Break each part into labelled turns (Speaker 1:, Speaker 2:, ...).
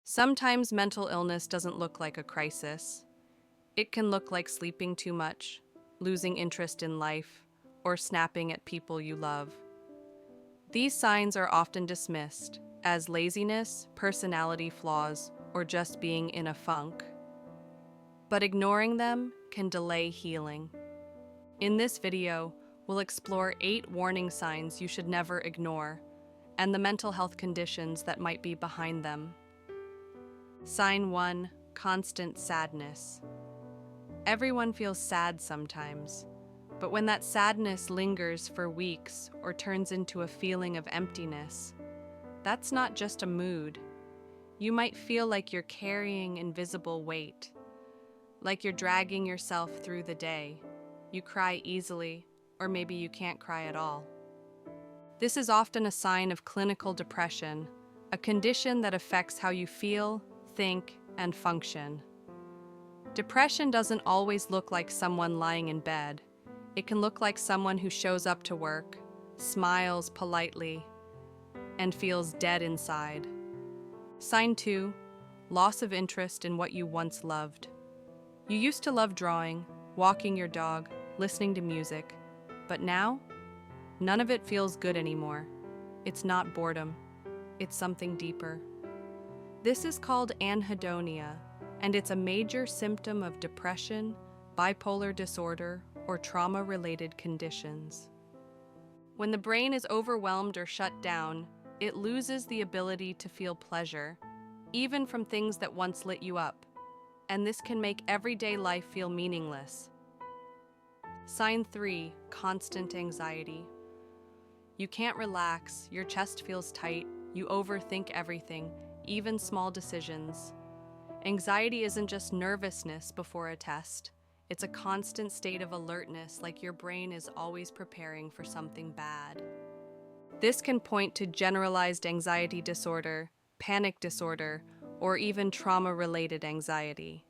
Speaker 1: Sometimes mental illness doesn't look like a crisis. It can look like sleeping too much, losing interest in life, or snapping at people you love. These signs are often dismissed as laziness, personality flaws, or just being in a funk. But ignoring them can delay healing. In this video, we'll explore 8 warning signs you should never ignore and the mental health conditions that might be behind them. Sign 1: constant sadness. Everyone feels sad sometimes, but when that sadness lingers for weeks or turns into a feeling of emptiness, that's not just a mood. You might feel like you're carrying invisible weight, like you're dragging yourself through the day. You cry easily, or maybe you can't cry at all. This is often a sign of clinical depression, a condition that affects how you feel, think, and function. Depression doesn't always look like someone lying in bed. It can look like someone who shows up to work, smiles politely, and feels dead inside. Sign 2: loss of interest in what you once loved. You used to love drawing, walking your dog, listening to music, but now, none of it feels good anymore. It's not boredom, it's something deeper. This is called anhedonia, and it's a major symptom of depression, bipolar disorder, or trauma-related conditions. When the brain is overwhelmed or shut down, it loses the ability to feel pleasure, even from things that once lit you up, and this can make everyday life feel meaningless. Sign 3: constant anxiety. You can't relax, your chest feels tight, you overthink everything, even small decisions. Anxiety isn't just nervousness before a test. It's a constant state of alertness, like your brain is always preparing for something bad. This can point to generalized anxiety disorder, panic disorder, or even trauma-related anxiety.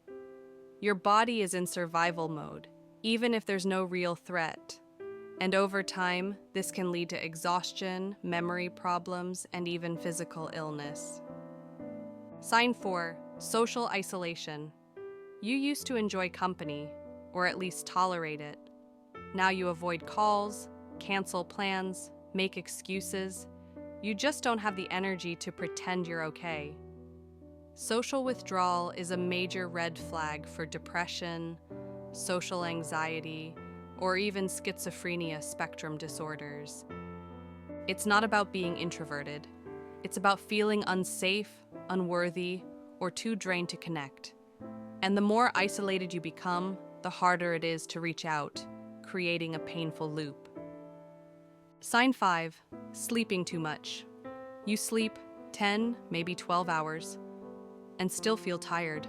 Speaker 1: Your body is in survival mode, even if there's no real threat. And over time, this can lead to exhaustion, memory problems, and even physical illness. Sign 4: social isolation. You used to enjoy company, or at least tolerate it. Now you avoid calls, cancel plans, make excuses. You just don't have the energy to pretend you're okay. Social withdrawal is a major red flag for depression, social anxiety, or even schizophrenia spectrum disorders. It's not about being introverted. It's about feeling unsafe, unworthy, or too drained to connect. And the more isolated you become, the harder it is to reach out, creating a painful loop. Sign 5: sleeping too much. You sleep 10, maybe 12 hours, and still feel tired.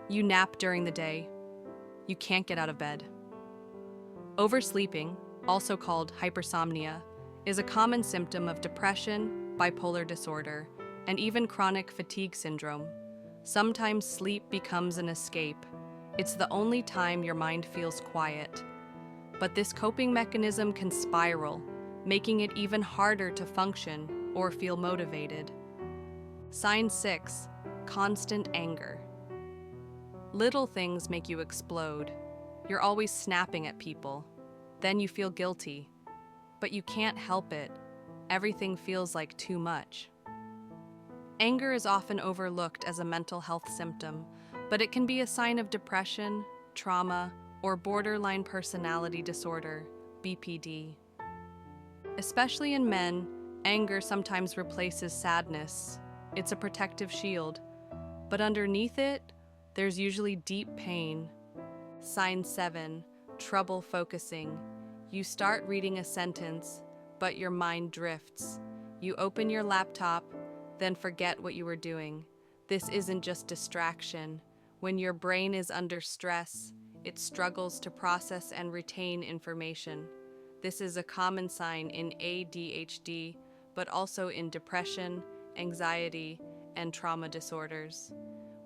Speaker 1: You nap during the day. You can't get out of bed. Oversleeping, also called hypersomnia, is a common symptom of depression, bipolar disorder, and even chronic fatigue syndrome. Sometimes sleep becomes an escape. It's the only time your mind feels quiet. But this coping mechanism can spiral, making it even harder to function or feel motivated. Sign 6: constant anger. Little things make you explode. You're always snapping at people. Then you feel guilty. But you can't help it. Everything feels like too much. Anger is often overlooked as a mental health symptom, but it can be a sign of depression, trauma, or borderline personality disorder, BPD. Especially in men, anger sometimes replaces sadness. It's a protective shield. But underneath it, there's usually deep pain. Sign 7: trouble focusing. You start reading a sentence, but your mind drifts. You open your laptop, then forget what you were doing. This isn't just distraction. When your brain is under stress, it struggles to process and retain information. This is a common sign in ADHD, but also in depression, anxiety, and trauma disorders.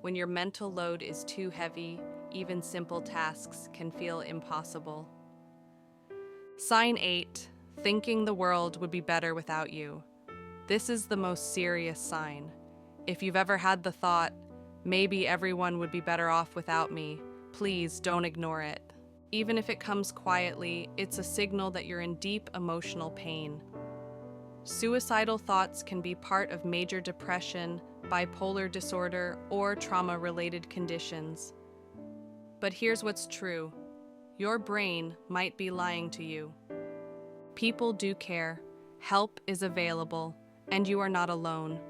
Speaker 1: When your mental load is too heavy, even simple tasks can feel impossible. Sign 8: thinking the world would be better without you. This is the most serious sign. If you've ever had the thought, maybe everyone would be better off without me, please don't ignore it. Even if it comes quietly, it's a signal that you're in deep emotional pain. Suicidal thoughts can be part of major depression, bipolar disorder, or trauma-related conditions. But here's what's true. Your brain might be lying to you. People do care, help is available, and you are not alone.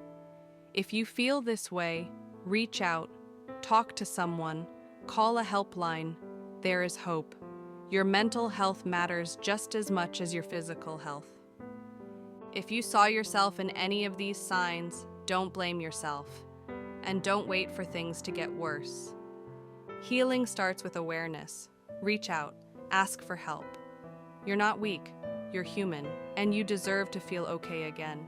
Speaker 1: If you feel this way, reach out, talk to someone, call a helpline. There is hope. Your mental health matters just as much as your physical health. If you saw yourself in any of these signs, don't blame yourself, and don't wait for things to get worse. Healing starts with awareness. Reach out, ask for help. You're not weak, you're human, and you deserve to feel okay again.